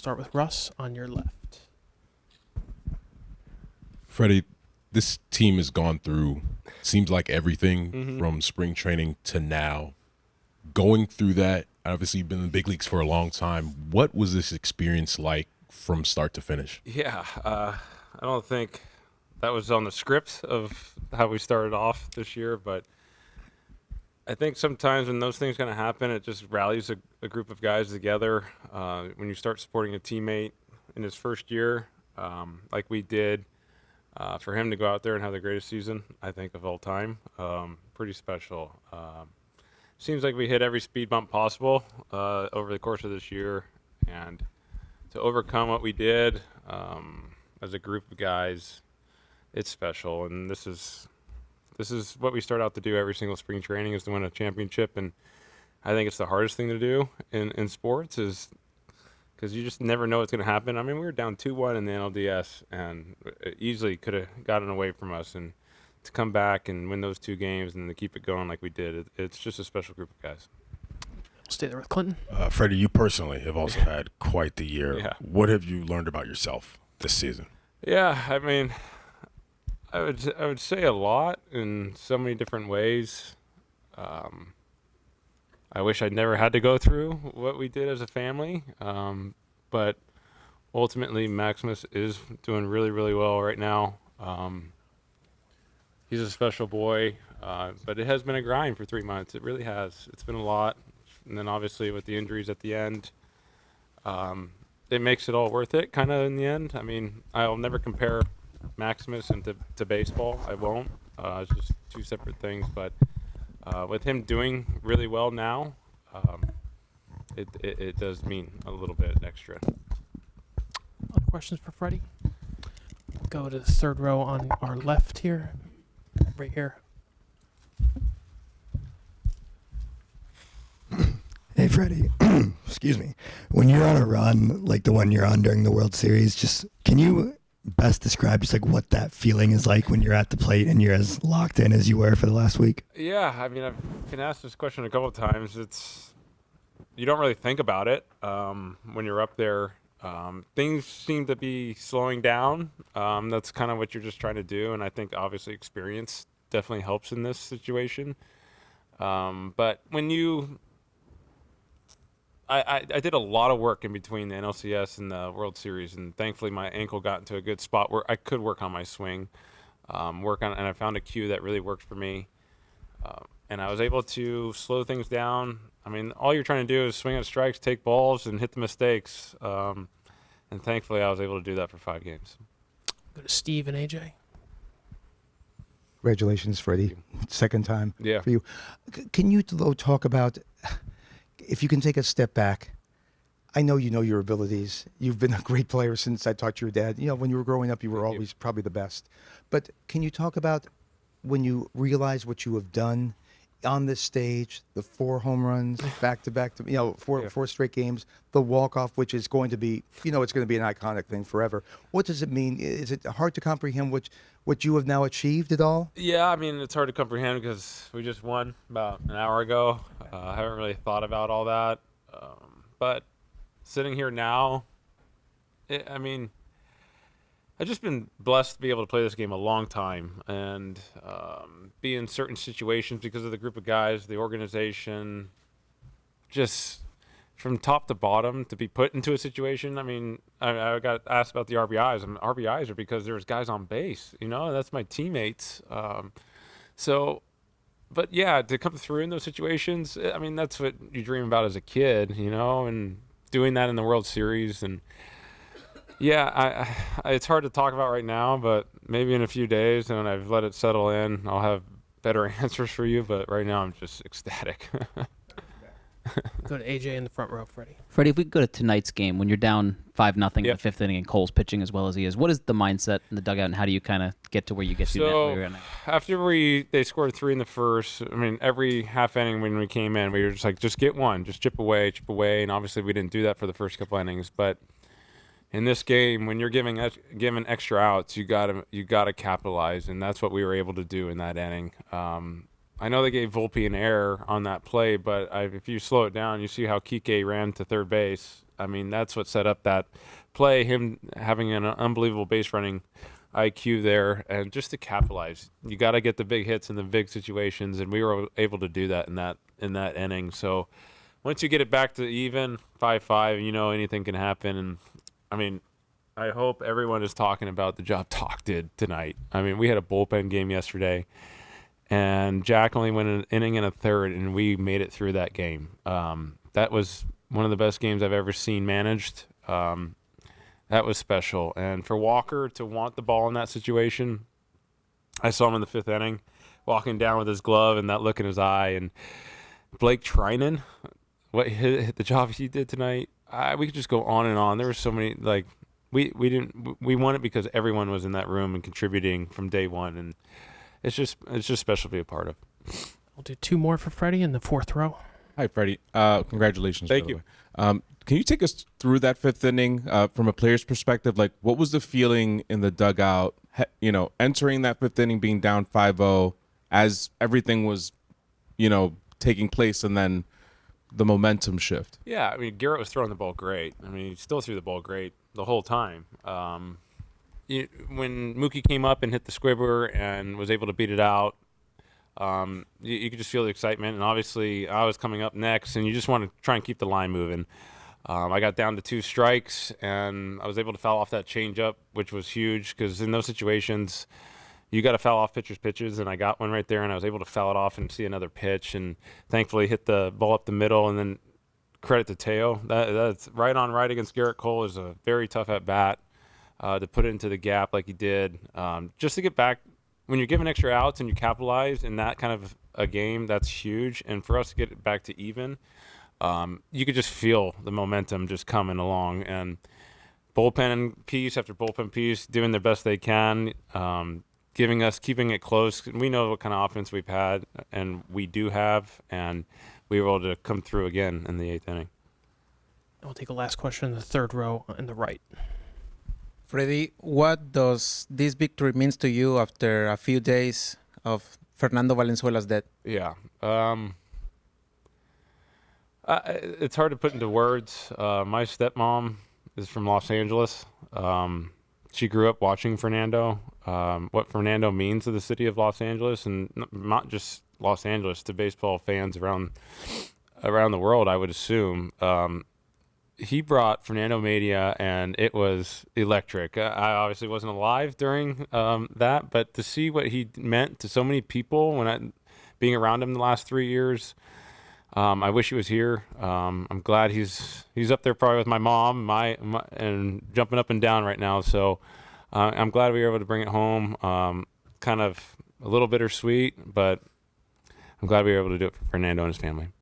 start with Russ on your left. Freddie, this team has gone through, seems like everything from spring training to now. Going through that, obviously you've been in the big leagues for a long time. What was this experience like from start to finish? Yeah, I don't think that was on the script of how we started off this year, but I think sometimes when those things going to happen, it just rallies a group of guys together. When you start supporting a teammate in his first year, like we did, for him to go out there and have the greatest season, I think, of all time, pretty special. Seems like we hit every speed bump possible over the course of this year, and to overcome what we did as a group of guys, it's special. And this is what we start out to do every single spring training, is to win a championship. And I think it's the hardest thing to do in sports, is because you just never know what's going to happen. I mean, we were down 2-1 in the NLDS, and it easily could have gotten away from us. And to come back and win those 2 games and to keep it going like we did, it's just a special group of guys. We'll stay there with Clinton. Freddie, you personally have also had quite the year. Yeah. What have you learned about yourself this season? Yeah, I mean, I would say a lot in so many different ways. I wish I'd never had to go through what we did as a family, but ultimately Maximus is doing really, really well right now. He's a special boy, but it has been a grind for 3 months. It really has. It's been a lot. And then obviously with the injuries at the end, it makes it all worth it kind of in the end. I mean, I'll never compare Maximus to baseball. I won't. It's just 2 separate things. But with him doing really well now, it does mean a little bit extra. Other questions for Freddie? We'll go to the third row on our left here. Right here. Hey, Freddie. Excuse me. When you're on a run like the one you're on during the World Series, just can you best describe just like what that feeling is like when you're at the plate and you're as locked in as you were for the last week? Yeah, I mean, I've been asked this question a couple of times. You don't really think about it when you're up there. Things seem to be slowing down. That's kind of what you're just trying to do, and I think obviously experience definitely helps in this situation. But when I did a lot of work in between the NLCS and the World Series, and thankfully my ankle got into a good spot where I could work on my swing, and I found a cue that really worked for me, and I was able to slow things down. I mean, all you're trying to do is swing at strikes, take balls, and hit the mistakes, and thankfully I was able to do that for 5 games. Go to Steve and AJ. Congratulations, Freddie. Second time Yeah. for you. Can you, though, talk about, if you can take a step back, I know you know your abilities. You've been a great player since I taught your dad. You know, when you were growing up, you were always probably the best. But can you talk about when you realize what you have done on this stage, the 4 home runs, back-to-back, four straight games, the walk-off, which is going to be, it's going to be an iconic thing forever. What does it mean? Is it hard to comprehend what you have now achieved at all? Yeah, I mean, it's hard to comprehend because we just won about an hour ago. I haven't really thought about all that. But sitting here now, I've just been blessed to be able to play this game a long time and be in certain situations because of the group of guys, the organization, just from top to bottom to be put into a situation. I mean, I got asked about the RBIs. RBIs are because there's guys on base, that's my teammates. But yeah, to come through in those situations, I mean, that's what you dream about as a kid, and doing that in the World Series. And yeah, it's hard to talk about right now, but maybe in a few days when I've let it settle in, I'll have better answers for you. But right now I'm just ecstatic. Go to AJ in the front row, Freddie. Freddie, if we go to tonight's game, when you're down 5-0 in the 5th inning and Cole's pitching as well as he is, what is the mindset in the dugout, and how do you kind of get to where you get to now? After they scored 3 in the first, I mean, every half inning when we came in, we were just like, just get one, just chip away, and obviously we didn't do that for the first couple innings, but in this game, when you're given extra outs, you gotta capitalize, and that's what we were able to do in that inning. I know they gave Volpe an error on that play, but if you slow it down, you see how Kike ran to third base I mean, that's what set up that play, him having an unbelievable base running IQ there, and just to capitalize. You got to get the big hits in the big situations, and we were able to do that in that inning. So once you get it back to even 5-5, you know anything can happen. And I mean, I hope everyone is talking about the job Talk did tonight. I mean, we had a bullpen game yesterday, and Jack only went an inning and a third, and we made it through that game. That was one of the best games I've ever seen managed. That was special. And for Walker to want the ball in that situation, I saw him in the 5th inning walking down with his glove and that look in his eye. And Blake Trinan, the job he did tonight, we could just go on and on. There were so many, like, we won it because everyone was in that room and contributing from day one. And it's just special to be a part of. We'll do 2 more for Freddie in the 4th row. Hi, Freddie. Congratulations. Thank by the you. way. Can you take us through that 5th inning from a player's perspective? Like, what was the feeling in the dugout, entering that 5th inning, being down 5-0 as everything was, taking place, and then the momentum shift? Yeah, I mean, Garrett was throwing the ball great. I mean, he still threw the ball great the whole time. When Mookie came up and hit the squibber and was able to beat it out, you could just feel the excitement. And obviously, I was coming up next, and you just want to try and keep the line moving. I got down to 2 strikes, and I was able to foul off that changeup, which was huge because in those situations, you got to foul off pitchers' pitches, and I got one right there, and I was able to foul it off and see another pitch, and thankfully hit the ball up the middle, and then credit to Teo. That's right on right against Garrett Cole is a very tough at-bat to put it into the gap like he did. Just to get back, when you're given extra outs and you capitalize in that kind of a game, that's huge, and for us to get it back to even, you could just feel the momentum just coming along, and bullpen piece after bullpen piece doing their best they can, keeping it close. We know what kind of offense we've had, and we do have, and we were able to come through again in the 8th inning. We'll take a last question in the 3rd row in the right. Freddie, what does this victory means to you after a few days of Fernando Valenzuela's death? Yeah. It's hard to put into words. My stepmom is from Los Angeles. She grew up watching Fernando, what Fernando means to the city of Los Angeles, and not just Los Angeles, to baseball fans around the world, I would assume. He brought Fernando Mania, and it was electric. I obviously wasn't alive during that, but to see what he meant to so many people being around him the last 3 years, I wish he was here. I'm glad he's up there probably with my mom, and jumping up and down right now. So I'm glad we were able to bring it home. Kind of a little bittersweet, but I'm glad we were able to do it for Fernando and his family.